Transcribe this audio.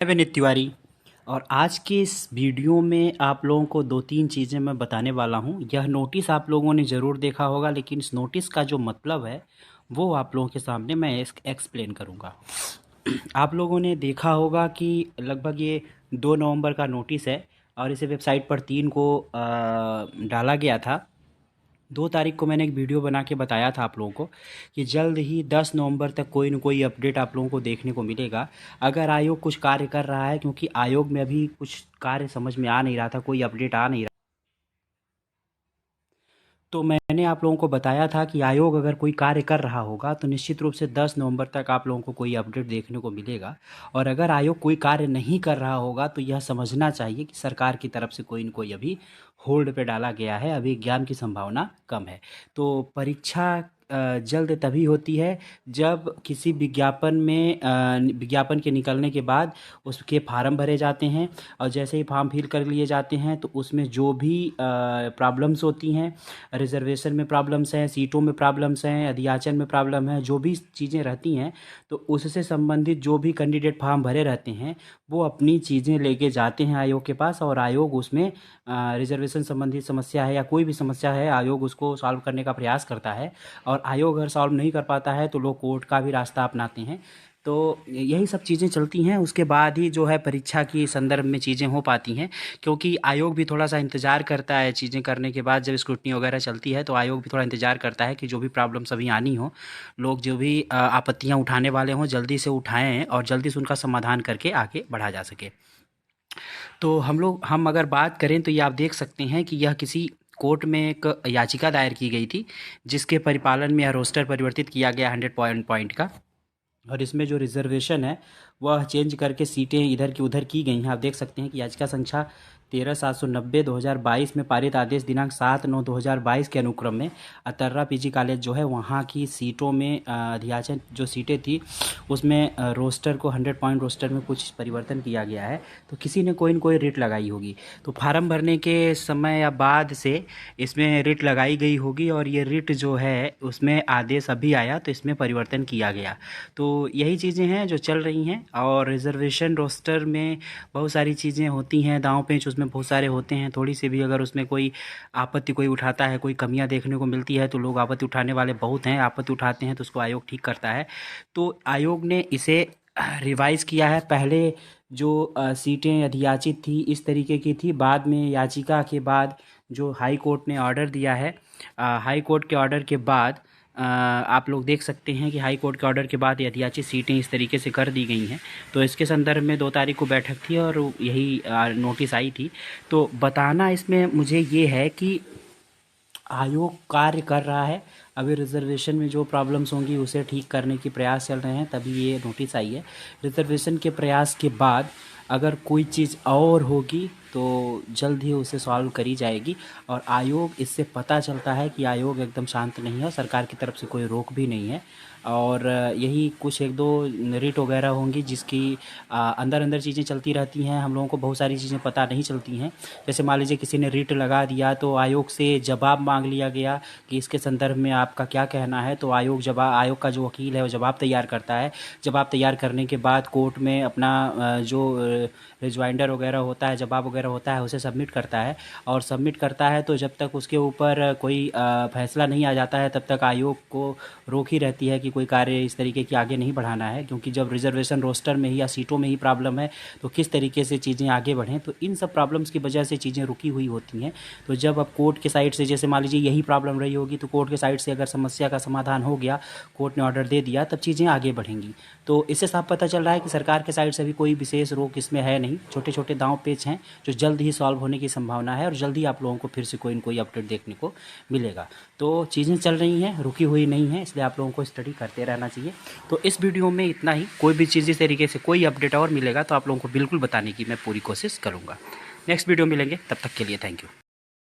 मैं विनीत तिवारी। और आज के इस वीडियो में आप लोगों को दो तीन चीज़ें मैं बताने वाला हूँ। यह नोटिस आप लोगों ने ज़रूर देखा होगा, लेकिन इस नोटिस का जो मतलब है वो आप लोगों के सामने मैं एक्सप्लेन करूँगा। आप लोगों ने देखा होगा कि लगभग ये 2 नवंबर का नोटिस है और इसे वेबसाइट पर 3 को डाला गया था। 2 तारीख को मैंने एक वीडियो बना के बताया था आप लोगों को कि जल्द ही 10 नवंबर तक कोई न कोई अपडेट आप लोगों को देखने को मिलेगा। अगर आयोग कुछ कार्य कर रहा है, क्योंकि आयोग में अभी कुछ कार्य समझ में आ नहीं रहा था, कोई अपडेट आ नहीं रहा, तो मैंने आप लोगों को बताया था कि आयोग अगर कोई कार्य कर रहा होगा तो निश्चित रूप से 10 नवंबर तक आप लोगों को कोई अपडेट देखने को मिलेगा। और अगर आयोग कोई कार्य नहीं कर रहा होगा तो यह समझना चाहिए कि सरकार की तरफ से कोई न कोई अभी होल्ड पे डाला गया है, अभी एग्जाम की संभावना कम है। तो परीक्षा जल्द तभी होती है जब किसी विज्ञापन में विज्ञापन के निकलने के बाद उसके फार्म भरे जाते हैं, और जैसे ही फॉर्म फिल कर लिए जाते हैं तो उसमें जो भी प्रॉब्लम्स होती हैं, रिजर्वेशन में प्रॉब्लम्स हैं, सीटों में प्रॉब्लम्स हैं, अध्याचन में प्रॉब्लम है, जो भी चीज़ें रहती हैं तो उससे संबंधित जो भी कैंडिडेट फॉर्म भरे रहते हैं वो अपनी चीज़ें लेके जाते हैं आयोग के पास, और आयोग उसमें रिजर्वेशन संबंधित समस्या है या कोई भी समस्या है, आयोग उसको सॉल्व करने का प्रयास करता है। और आयोग अगर सॉल्व नहीं कर पाता है तो लोग कोर्ट का भी रास्ता अपनाते हैं। तो यही सब चीज़ें चलती हैं, उसके बाद ही जो है परीक्षा की संदर्भ में चीज़ें हो पाती हैं। क्योंकि आयोग भी थोड़ा सा इंतज़ार करता है चीज़ें करने के बाद, जब स्क्रूटनी वगैरह चलती है तो आयोग भी थोड़ा इंतज़ार करता है कि जो भी प्रॉब्लम्स अभी आनी हो, लोग जो भी आपत्तियां उठाने वाले हों जल्दी से उठाएं और जल्दी से उनका समाधान करके आगे बढ़ा जा सके। तो हम अगर बात करें तो ये आप देख सकते हैं कि यह किसी कोर्ट में एक याचिका दायर की गई थी, जिसके परिपालन में यह रोस्टर परिवर्तित किया गया 100 पॉइंट का। और इसमें जो रिजर्वेशन है वह चेंज करके सीटें इधर की उधर की गई हैं। आप देख सकते हैं कि याचिका संख्या 13/790/2022 में पारित आदेश दिनांक 7/9/2022 के अनुक्रम में अतर्रा पीजी कॉलेज जो है वहाँ की सीटों में अध्याचन जो सीटें थी उसमें रोस्टर को 100 पॉइंट रोस्टर में कुछ परिवर्तन किया गया है। तो किसी ने कोई न कोई रिट लगाई होगी, तो फार्म भरने के समय या बाद से इसमें रिट लगाई गई होगी, और ये रिट जो है उसमें आदेश अभी आया तो इसमें परिवर्तन किया गया। तो यही चीज़ें हैं जो चल रही हैं। और रिजर्वेशन रोस्टर में बहुत सारी चीज़ें होती हैं, दांव पेंच उसमें बहुत सारे होते हैं। थोड़ी सी भी अगर उसमें कोई आपत्ति कोई उठाता है, कोई कमियां देखने को मिलती है, तो लोग आपत्ति उठाने वाले बहुत हैं, आपत्ति उठाते हैं तो उसको आयोग ठीक करता है। तो आयोग ने इसे रिवाइज़ किया है। पहले जो सीटें अधियाचित थी इस तरीके की थी, बाद में याचिका के बाद जो हाई कोर्ट ने ऑर्डर दिया है, हाई कोर्ट के ऑर्डर के बाद आप लोग देख सकते हैं कि हाई कोर्ट के ऑर्डर के बाद याचित सीटें इस तरीके से कर दी गई हैं। तो इसके संदर्भ में 2 तारीख को बैठक थी और यही नोटिस आई थी। तो बताना इसमें मुझे ये है कि आयोग कार्य कर रहा है, अभी रिजर्वेशन में जो प्रॉब्लम्स होंगी उसे ठीक करने की प्रयास चल रहे हैं, तभी ये नोटिस आई है। रिजर्वेशन के प्रयास के बाद अगर कोई चीज़ और होगी तो जल्द ही उसे सॉल्व करी जाएगी। और आयोग, इससे पता चलता है कि आयोग एकदम शांत नहीं है, सरकार की तरफ से कोई रोक भी नहीं है। और यही कुछ एक दो रिट वगैरह होंगी जिसकी अंदर अंदर चीज़ें चलती रहती हैं, हम लोगों को बहुत सारी चीज़ें पता नहीं चलती हैं। जैसे मान लीजिए किसी ने रिट लगा दिया तो आयोग से जवाब मांग लिया गया कि इसके संदर्भ में आपका क्या कहना है, तो आयोग का जो वकील है वो जवाब तैयार करता है। जवाब तैयार करने के बाद कोर्ट में अपना जो रिजवाइंडर वगैरह होता है, जवाब वगैरह होता है, उसे सबमिट करता है। और सबमिट करता है तो जब तक उसके ऊपर कोई फैसला नहीं आ जाता है तब तक आयोग को रोक ही रहती है कि कोई कार्य इस तरीके की आगे नहीं बढ़ाना है। क्योंकि जब रिजर्वेशन रोस्टर में ही या सीटों में ही प्रॉब्लम है तो किस तरीके से चीज़ें आगे बढ़ें, तो इन सब प्रॉब्लम्स की वजह से चीज़ें रुकी हुई होती हैं। तो जब अब कोर्ट के साइड से, जैसे मान लीजिए यही प्रॉब्लम रही होगी, तो कोर्ट के साइड से अगर समस्या का समाधान हो गया, कोर्ट ने ऑर्डर दे दिया, तब चीज़ें आगे बढ़ेंगी। तो इससे साफ पता चल रहा है कि सरकार के साइड से भी कोई विशेष रोक इसमें है नहीं, छोटे छोटे दांव पेच हैं जो जल्द ही सॉल्व होने की संभावना है, और जल्द ही आप लोगों को फिर से कोई न कोई अपडेट देखने को मिलेगा। तो चीज़ें चल रही हैं, रुकी हुई नहीं हैं, इसलिए आप लोगों को स्टडी करते रहना चाहिए। तो इस वीडियो में इतना ही। कोई भी चीज़ इस तरीके से कोई अपडेट और मिलेगा तो आप लोगों को बिल्कुल बताने की मैं पूरी कोशिश करूँगा। नेक्स्ट वीडियो मिलेंगे, तब तक के लिए थैंक यू।